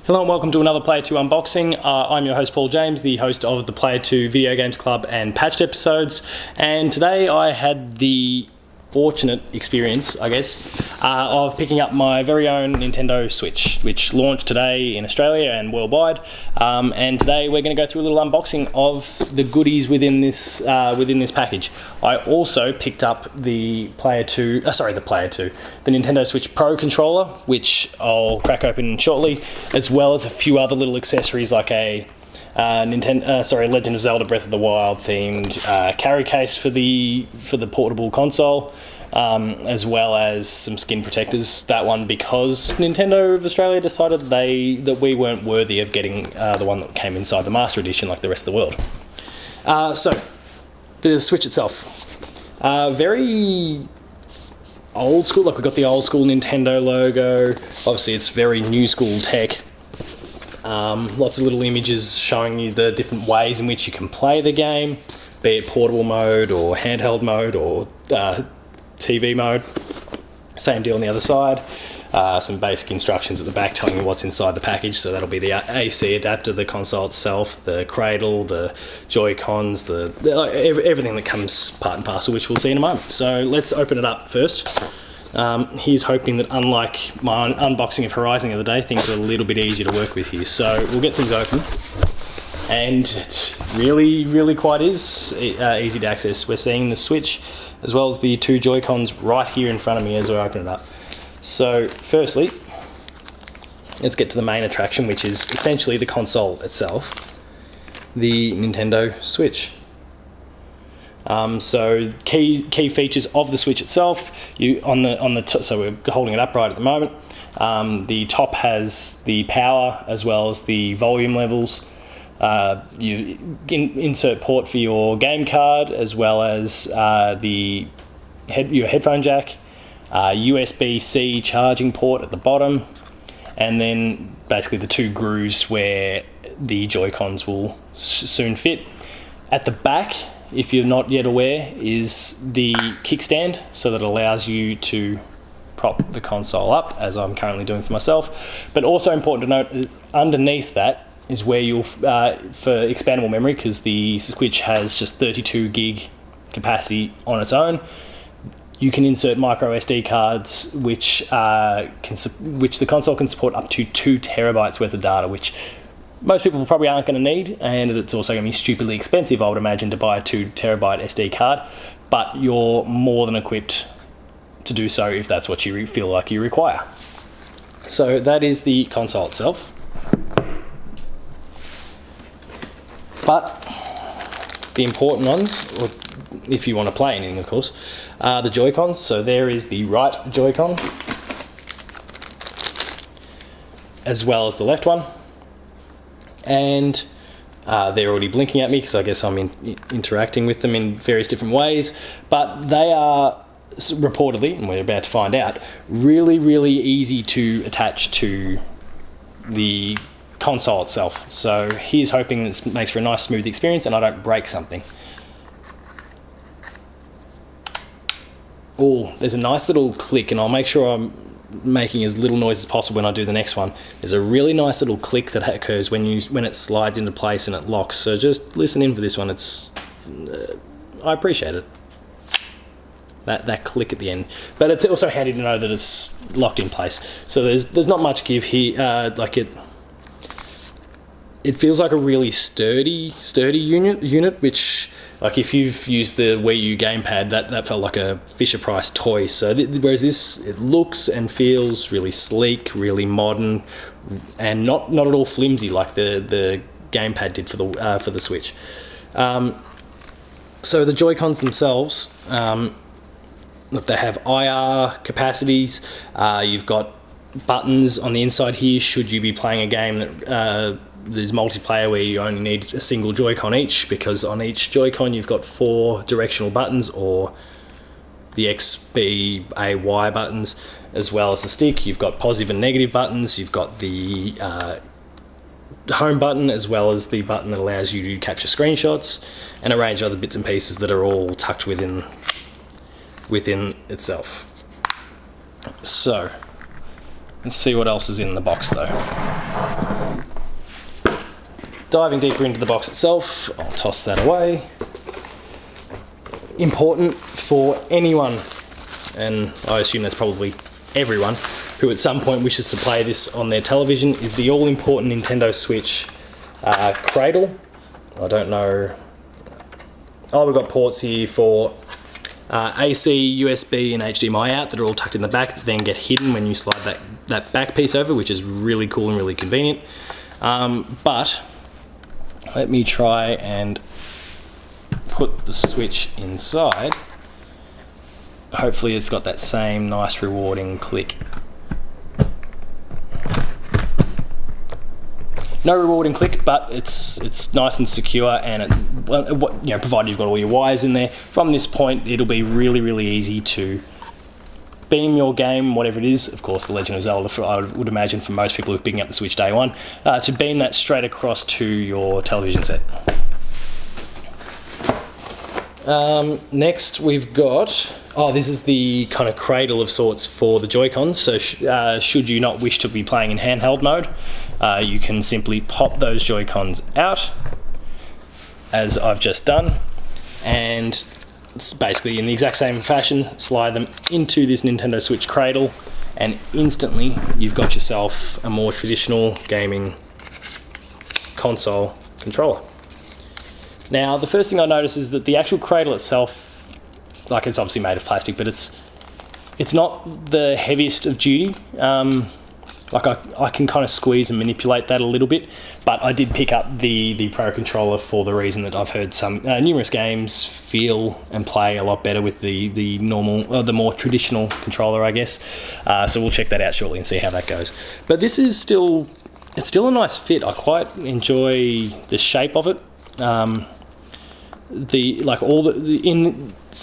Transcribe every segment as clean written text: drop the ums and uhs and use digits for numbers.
Hello and welcome to another Player 2 unboxing. I'm your host Paul James, the host of the Player 2 Video Games Club and Patched episodes, and today I had the fortunate experience, I guess, of picking up my very own Nintendo Switch, which launched today in Australia and worldwide. And today we're going to go through a little unboxing of the goodies within this package. I also picked up the Nintendo Switch Pro controller, which I'll crack open shortly, as well as a few other little accessories like a Legend of Zelda Breath of the Wild themed carry case for the portable console, as well as some skin protectors. That one because Nintendo of Australia decided that we weren't worthy of getting the one that came inside the Master Edition like the rest of the world. So the Switch itself, very old school. Like, we've got the old school Nintendo logo. Obviously, it's very new school tech. Lots of little images showing you the different ways in which you can play the game, be it portable mode or handheld mode or TV mode. Same deal on the other side. Some basic instructions at the back telling you what's inside the package. So that'll be the AC adapter, the console itself, the cradle, the Joy-Cons, everything that comes part and parcel, which we'll see in a moment. So let's open it up first. He's hoping that, unlike my unboxing of Horizon the other day, things are a little bit easier to work with here. So we'll get things open, and it really quite is easy to access. We're seeing the Switch as well as the two Joy-Cons right here in front of me as we open it up. So firstly, let's get to the main attraction, which is essentially the console itself, the Nintendo Switch. So key features of the Switch itself. So we're holding it upright at the moment. The top has the power as well as the volume levels. You insert port for your game card, as well as your headphone jack, USB-C charging port at the bottom, and then basically the two grooves where the Joy-Cons will soon fit. At the back, if you're not yet aware, is the kickstand, so that allows you to prop the console up, as I'm currently doing for myself. But also important to note is underneath that is where you'll, for expandable memory, because the Switch has just 32 gig capacity on its own, you can insert micro SD cards, which the console can support up to 2 terabytes worth of data, which most people probably aren't going to need, and it's also going to be stupidly expensive, I would imagine, to buy a 2 terabyte SD card, but you're more than equipped to do so if that's what you feel like you require. So that is the console itself. But the important ones, or if you want to play anything, of course, are the Joy-Cons. So there is the right Joy-Con, as well as the left one. And they're already blinking at me because I guess I'm interacting with them in various different ways. But they are reportedly, and we're about to find out, really easy to attach to the console itself. So he's hoping this makes for a nice smooth experience and I don't break something. Oh, there's a nice little click, and I'll make sure I'm making as little noise as possible when I do the next one. There's a really nice little click that occurs when it slides into place and it locks. So just listen in for this one. It's I appreciate it. That click at the end, but it's also handy to know that it's locked in place. So there's not much give here. It feels like a really sturdy unit, which, like, if you've used the Wii U gamepad, that felt like a Fisher-Price toy. So whereas this, it looks and feels really sleek, really modern, and not at all flimsy like the gamepad did for the Switch. So the Joy-Cons themselves, look, they have IR capacities. You've got buttons on the inside here should you be playing a game that there's multiplayer where you only need a single Joy-Con each, because on each Joy-Con you've got 4 directional buttons, or the X, B, A, Y buttons, as well as the stick. You've got positive and negative buttons. You've got the home button, as well as the button that allows you to capture screenshots, and a range of other bits and pieces that are all tucked within itself. So Let's see what else is in the box though. Diving deeper into the box itself, I'll toss that away. Important for anyone, and I assume that's probably everyone, who at some point wishes to play this on their television, is the all-important Nintendo Switch cradle. I don't know. Oh, we've got ports here for AC, USB and HDMI out that are all tucked in the back that then get hidden when you slide that back piece over, which is really cool and really convenient. But let me try and put the Switch inside. Hopefully it's got that same nice rewarding click. No rewarding click, but it's nice and secure, and provided you've got all your wires in there. From this point, it'll be really easy to beam your game, whatever it is. Of course, The Legend of Zelda, I would imagine for most people who are picking up the Switch day one, to beam that straight across to your television set. Next we've got, this is the kind of cradle of sorts for the Joy-Cons. So should you not wish to be playing in handheld mode, you can simply pop those Joy-Cons out, as I've just done, and it's basically in the exact same fashion, slide them into this Nintendo Switch cradle, and instantly you've got yourself a more traditional gaming console controller. Now, the first thing I notice is that the actual cradle itself, like, it's obviously made of plastic, but it's not the heaviest of duty. Like I can kind of squeeze and manipulate that a little bit, but I did pick up the Pro controller for the reason that I've heard some numerous games feel and play a lot better with the normal, or the more traditional controller, I guess. So we'll check that out shortly and see how that goes. But this is still a nice fit. I quite enjoy the shape of it.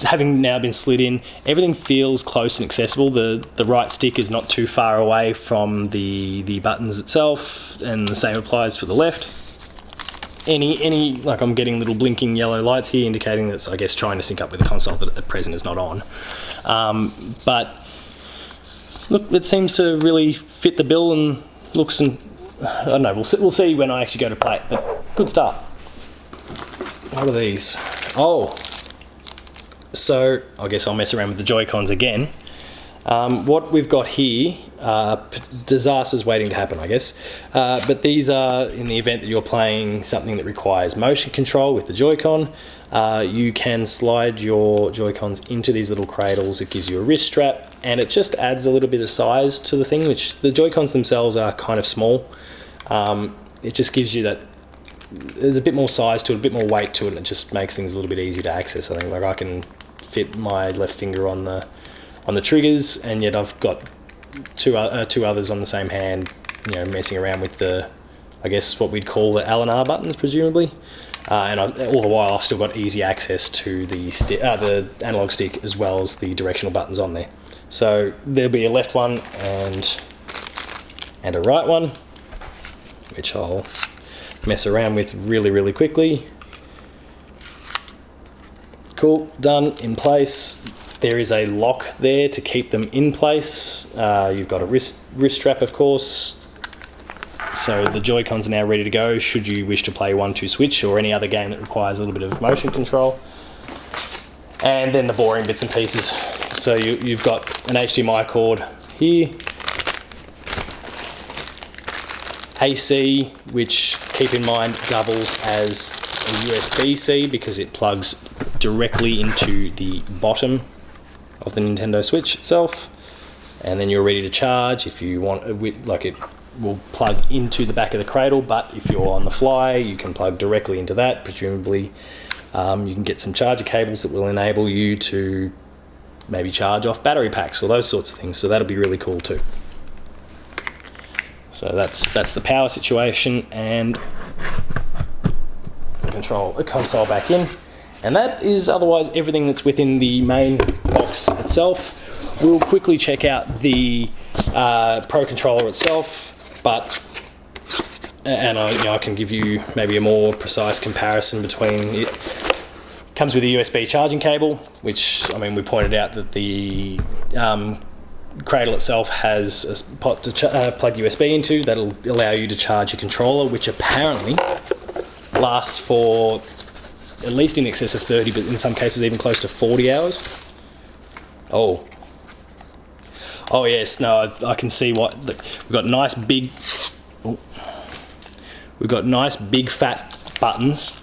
Having now been slid in, everything feels close and accessible. The right stick is not too far away from the buttons itself, and the same applies for the left. Like, I'm getting little blinking yellow lights here indicating that's, I guess, trying to sync up with the console that at present is not on. But look, it seems to really fit the bill and looks, and I don't know, we'll see when I actually go to play it, but good start. What are these? Oh, so I guess I'll mess around with the Joy-Cons again. What we've got here are disasters waiting to happen, I guess. But these are in the event that you're playing something that requires motion control with the Joy-Con. You can slide your Joy-Cons into these little cradles. It gives you a wrist strap, and it just adds a little bit of size to the thing, which the Joy-Cons themselves are kind of small. It just gives you that. There's a bit more size to it, a bit more weight to it, and it just makes things a little bit easier to access. I think, like, I can fit my left finger on the triggers, and yet I've got two others on the same hand, messing around with the, I guess, what we'd call the L and R buttons, presumably. And all the while I've still got easy access to the analog stick as well as the directional buttons on there. So there'll be a left one and a right one, which I'll mess around with really quickly. Cool, done, in place. There is a lock there to keep them in place. You've got a wrist strap, of course. So the Joy-Cons are now ready to go should you wish to play 1-2 Switch or any other game that requires a little bit of motion control. And then the boring bits and pieces. So you've got an HDMI cord here, AC, which, keep in mind, doubles as a USB-C because it plugs directly into the bottom of the Nintendo Switch itself, and then you're ready to charge if you want. It will plug into the back of the cradle, but if you're on the fly, you can plug directly into that. Presumably, you can get some charger cables that will enable you to maybe charge off battery packs or those sorts of things, so that'll be really cool too. So that's the power situation, and control the console back in, and that is otherwise everything that's within the main box itself. We'll quickly check out the Pro controller itself, I can give you maybe a more precise comparison between it. Comes with a USB charging cable, which, I mean, we pointed out that the cradle itself has a pot to plug USB into that'll allow you to charge your controller, which apparently lasts for at least in excess of 30, but in some cases even close to 40 hours. Oh yes, no, I can see what we've got. Nice big fat buttons.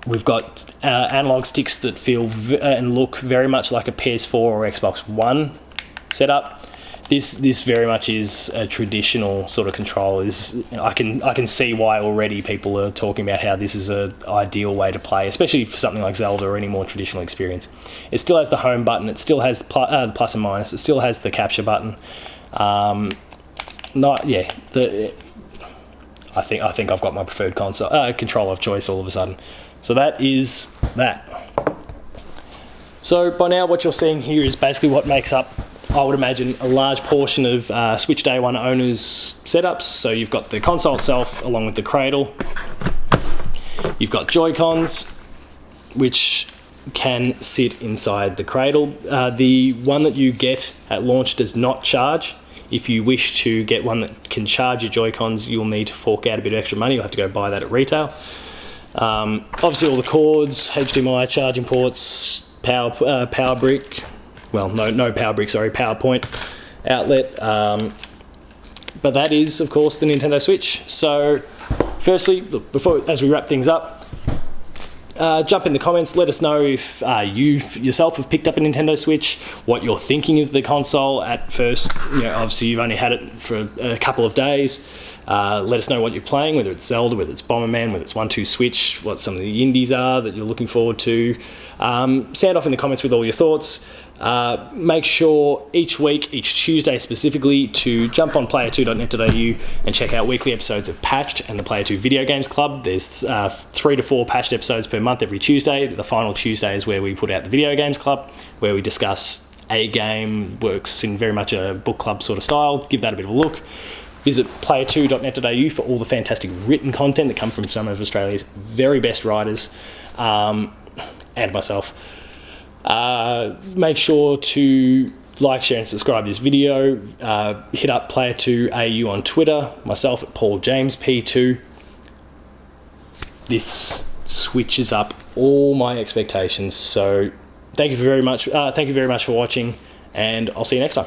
We've got analog sticks that feel and look very much like a PS4 or Xbox One setup. This very much is a traditional sort of controller. I can see why already people are talking about how this is an ideal way to play, especially for something like Zelda or any more traditional experience. It still has the home button. It still has the plus and minus. It still has the capture button. I think I've got my preferred controller of choice all of a sudden. So that is that. So by now what you're seeing here is basically what makes up, I would imagine, a large portion of Switch Day 1 owners' setups. So you've got the console itself along with the cradle. You've got Joy-Cons, which can sit inside the cradle. The one that you get at launch does not charge. If you wish to get one that can charge your Joy-Cons, you'll need to fork out a bit of extra money. You'll have to go buy that at retail. Obviously all the cords, HDMI charging ports, power brick. Well, no power brick, sorry, PowerPoint outlet. But that is, of course, the Nintendo Switch. So, firstly, look, as we wrap things up, jump in the comments. Let us know if you yourself have picked up a Nintendo Switch, what you're thinking of the console at first. Obviously you've only had it for a couple of days. Let us know what you're playing, whether it's Zelda, whether it's Bomberman, whether it's 1-2 Switch, what some of the indies are that you're looking forward to. Sound off in the comments with all your thoughts. Make sure each week, each Tuesday specifically, to jump on player2.net.au and check out weekly episodes of Patched and the Player 2 Video Games Club. There's 3 to 4 patched episodes per month every Tuesday. The final Tuesday is where we put out the Video Games Club, where we discuss a game, works in very much a book club sort of style. Give that a bit of a look. Visit player2.net.au for all the fantastic written content that come from some of Australia's very best writers, and myself. Make sure to like, share and subscribe to this video. Hit up Player2AU on Twitter, myself at PaulJamesP2. This switches up all my expectations. So thank you very much for watching, and I'll see you next time.